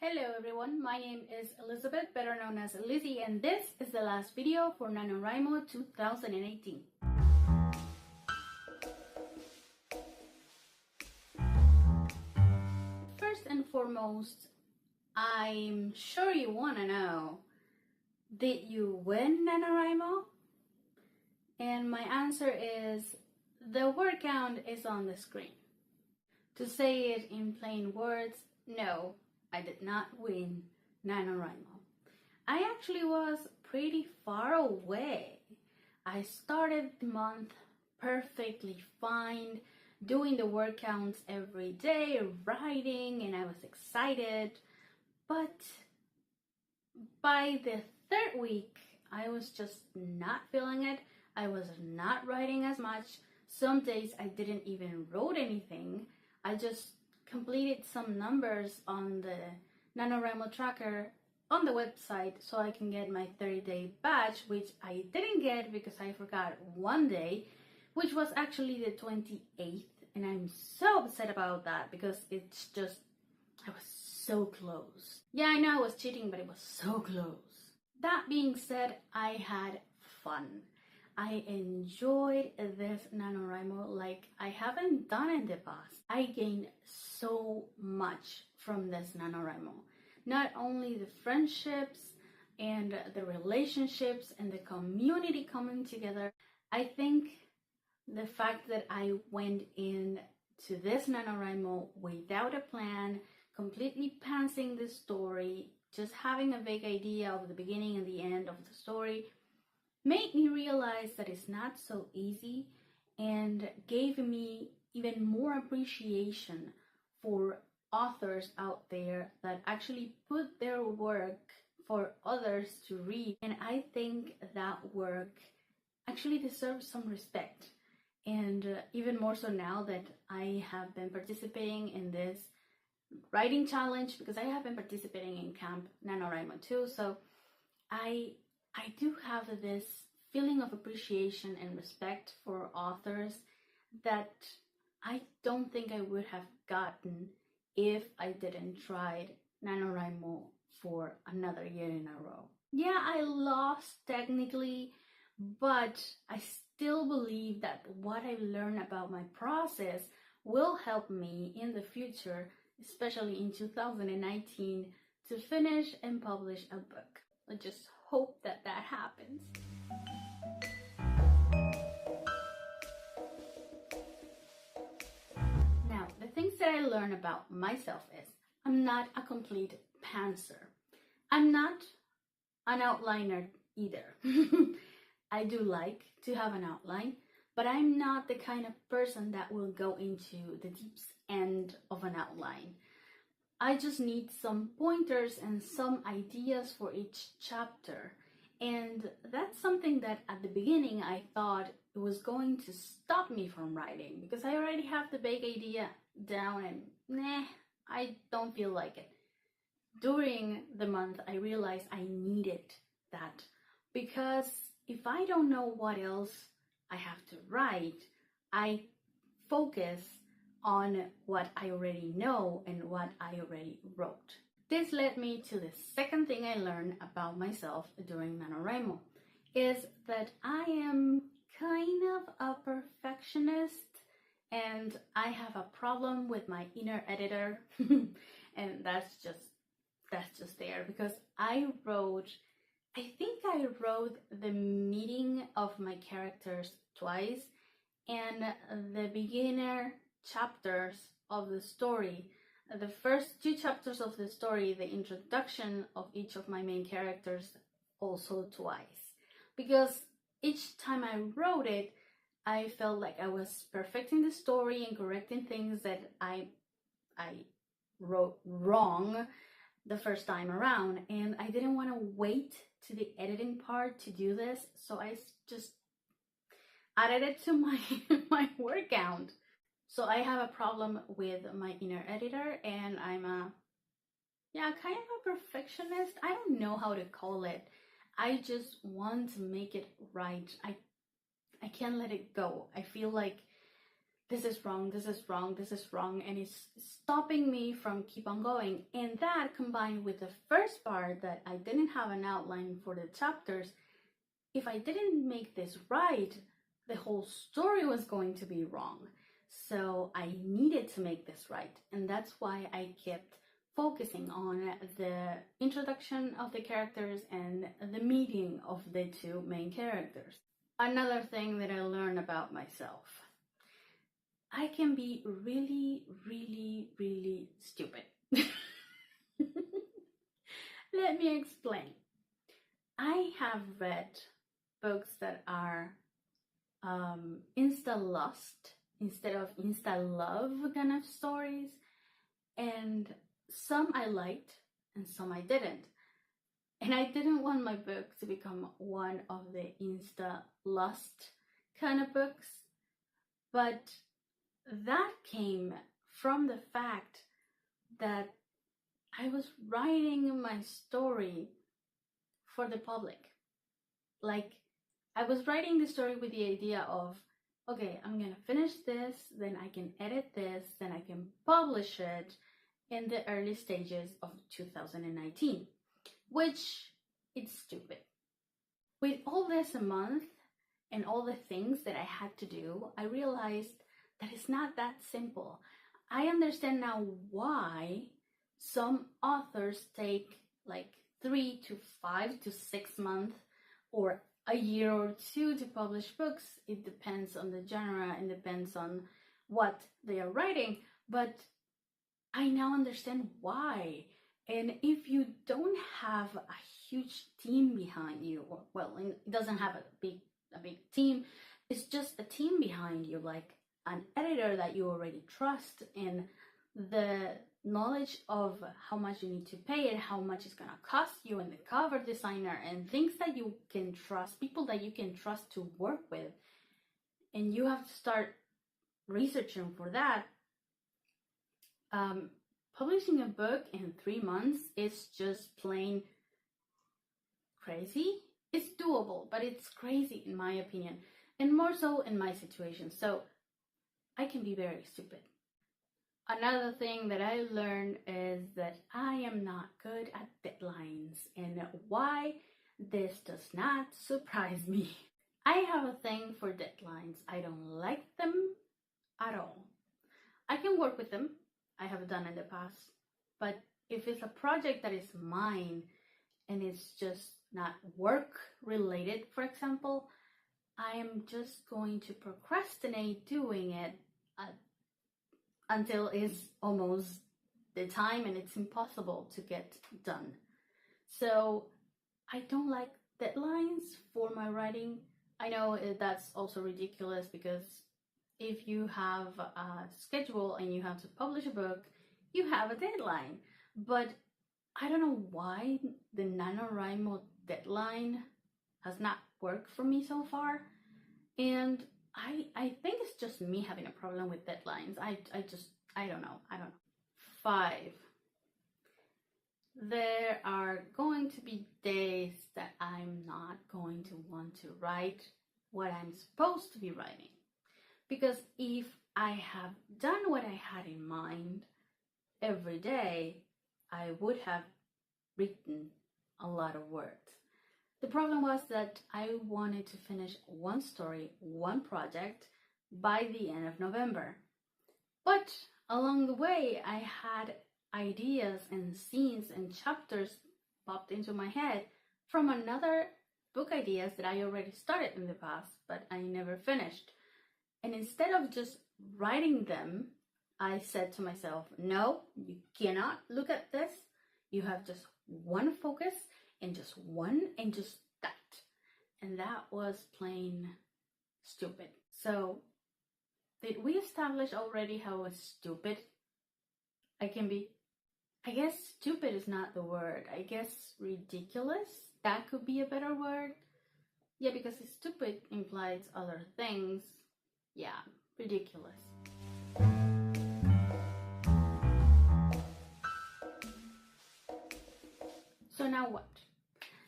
Hello everyone, my name is Elizabeth, better known as Lizzie, and this is the last video for Nanowrimo 2018. First and foremost, I'm sure you want to know, did you win Nanowrimo? And my answer is, the word count is on the screen. To say it in plain words, no, I did not win Nanowrimo. I actually was pretty far away. I started the month perfectly fine, doing the word counts every day, writing, and I was excited. But by the third week, I was just not feeling it. I was not writing as much. Some days I didn't even wrote anything. I just completed some numbers on the Nanowrimo tracker on the website so I can get my 30-day badge, which I didn't get because I forgot one day, which was actually the 28th, and I'm so upset about that because it's just, I was so close. Yeah, I know I was cheating, but it was so close. That being said, I had fun. I enjoyed this Nanowrimo like I haven't done in the past. I gained so much from this Nanowrimo. Not only the friendships and the relationships and the community coming together. I think the fact that I went in to this Nanowrimo without a plan, completely pantsing the story, just having a vague idea of the beginning and the end of the story, made me realize that it's not so easy and gave me even more appreciation for authors out there that actually put their work for others to read. And I think that work actually deserves some respect. And even more so now that I have been participating in this writing challenge, because I have been participating in Camp Nanowrimo too. So I do have this feeling of appreciation and respect for authors that I don't think I would have gotten if I didn't try Nanowrimo for another year in a row. Yeah, I lost technically, but I still believe that what I've learned about my process will help me in the future, especially in 2019, to finish and publish a book. I just hope that happens. Now, the things that I learned about myself is I'm not a complete pantser. I'm not an outliner either. I do like to have an outline, but I'm not the kind of person that will go into the deep end of an outline. I just need some pointers and some ideas for each chapter. And that's something that at the beginning I thought it was going to stop me from writing because I already have the big idea down and I don't feel like it. During the month, I realized I needed that because if I don't know what else I have to write, I focus on what I already know and what I already wrote. This led me to the second thing I learned about myself during Nanowrimo, is that I am kind of a perfectionist and I have a problem with my inner editor. And that's just there because I think I wrote the meeting of my characters twice and the beginner chapters of the story, the first two chapters of the story, the introduction of each of my main characters, also twice. Because each time I wrote it, I felt like I was perfecting the story and correcting things that I wrote wrong the first time around, and I didn't want to wait to the editing part to do this, so I just added it to my word count. So I have a problem with my inner editor, and I'm kind of a perfectionist. I don't know how to call it. I just want to make it right. I can't let it go. I feel like this is wrong, this is wrong, this is wrong, and it's stopping me from keep on going. And that combined with the first part that I didn't have an outline for the chapters, if I didn't make this right, the whole story was going to be wrong. So I needed to make this right, and that's why I kept focusing on the introduction of the characters and the meeting of the two main characters. Another thing that I learned about myself, I can be really, really, really stupid. Let me explain. I have read books that are insta-lust instead of insta-love kind of stories, and some I liked and some I didn't. And I didn't want my book to become one of the insta-lust kind of books, but that came from the fact that I was writing my story for the public. Like, I was writing the story with the idea of, okay, I'm gonna finish this, then I can edit this, then I can publish it in the early stages of 2019, which it's stupid. With all this a month and all the things that I had to do, I realized that it's not that simple. I understand now why some authors take like 3 to 5 to 6 months or a year or two to publish books. It depends on the genre and depends on what they are writing, but I now understand why. And if you don't have a huge team behind you, or, well, it doesn't have a big team, it's just a team behind you, like an editor that you already trust, and the knowledge of how much you need to pay and how much it's gonna cost you, and the cover designer and things that you can trust, people that you can trust to work with, and you have to start researching for that. Publishing a book in 3 months is just plain crazy. It's doable, but it's crazy in my opinion, and more so in my situation. So I can be very stupid. Another thing that I learned is that I am not good at deadlines, and why this does not surprise me. I have a thing for deadlines. I don't like them at all. I can work with them. I have done in the past. But if it's a project that is mine and it's just not work related, for example, I am just going to procrastinate doing it until it's almost the time and it's impossible to get done. So I don't like deadlines for my writing. I know that's also ridiculous, because if you have a schedule and you have to publish a book, you have a deadline. But I don't know why the Nanowrimo deadline has not worked for me so far. And I think it's just me having a problem with deadlines. I don't know. 5. There are going to be days that I'm not going to want to write what I'm supposed to be writing. Because if I have done what I had in mind every day, I would have written a lot of words. The problem was that I wanted to finish one story, one project by the end of November. But along the way, I had ideas and scenes and chapters popped into my head from another book ideas that I already started in the past, but I never finished. And instead of just writing them, I said to myself, no, you cannot look at this. You have just one focus and just one and just that. And that was plain stupid. So did we establish already how stupid I can be? I guess stupid is not the word. I guess ridiculous, that could be a better word. Yeah, because stupid implies other things. Yeah, ridiculous. So now what?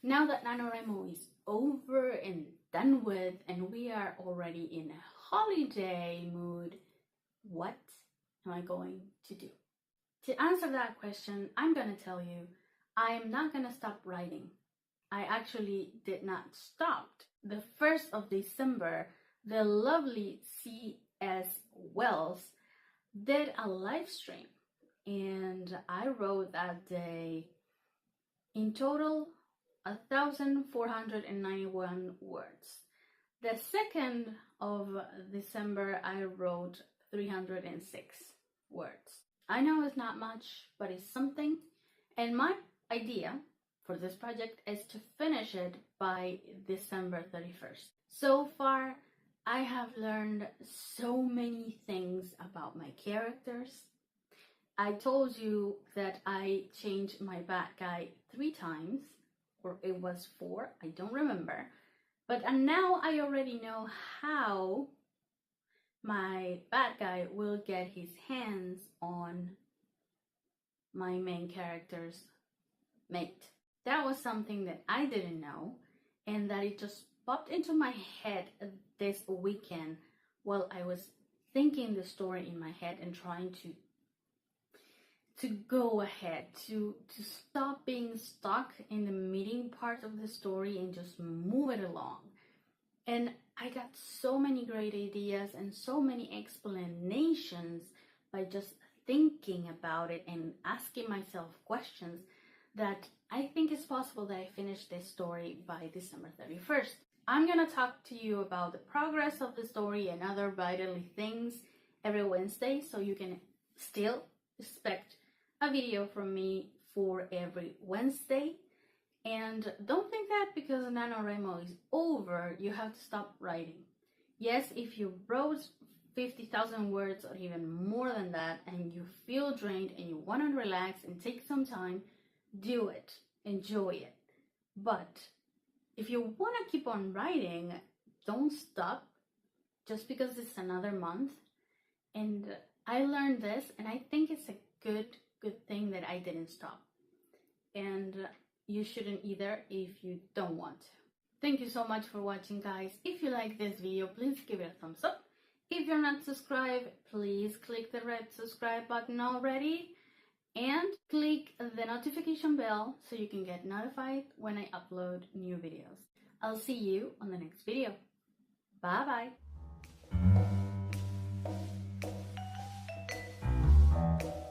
Now that Nanowrimo is over and done with, and we are already in a holiday mood, what am I going to do? To answer that question, I'm going to tell you, I'm not going to stop writing. I actually did not stop. The 1st of December, the lovely C.S. Wells did a live stream, and I wrote that day in total 1,491 words. The 2nd of December, I wrote 306 words. I know it's not much, but it's something. And my idea for this project is to finish it by December 31st. So far, I have learned so many things about my characters. I told you that I changed my bad guy 3 times, or it was 4, I don't remember. But now I already know how my bad guy will get his hands on my main character's mate. That was something that I didn't know, and that it just popped into my head this weekend while I was thinking the story in my head and trying to go ahead, to stop being stuck in the meeting part of the story and just move it along. And I got so many great ideas and so many explanations by just thinking about it and asking myself questions that I think it's possible that I finish this story by December 31st. I'm gonna talk to you about the progress of the story and other vitally things every Wednesday, so you can still expect a video from me for every Wednesday. And don't think that because Nanowrimo is over, you have to stop writing. Yes, if you wrote 50,000 words or even more than that and you feel drained and you want to relax and take some time, do it. Enjoy it. But if you want to keep on writing, don't stop just because it's another month. And I learned this, and I think it's a good thing that I didn't stop. And you shouldn't either if you don't want to. Thank you so much for watching, guys. If you like this video, please give it a thumbs up. If you're not subscribed, please click the red subscribe button already and click the notification bell so you can get notified when I upload new videos. I'll see you on the next video. Bye bye.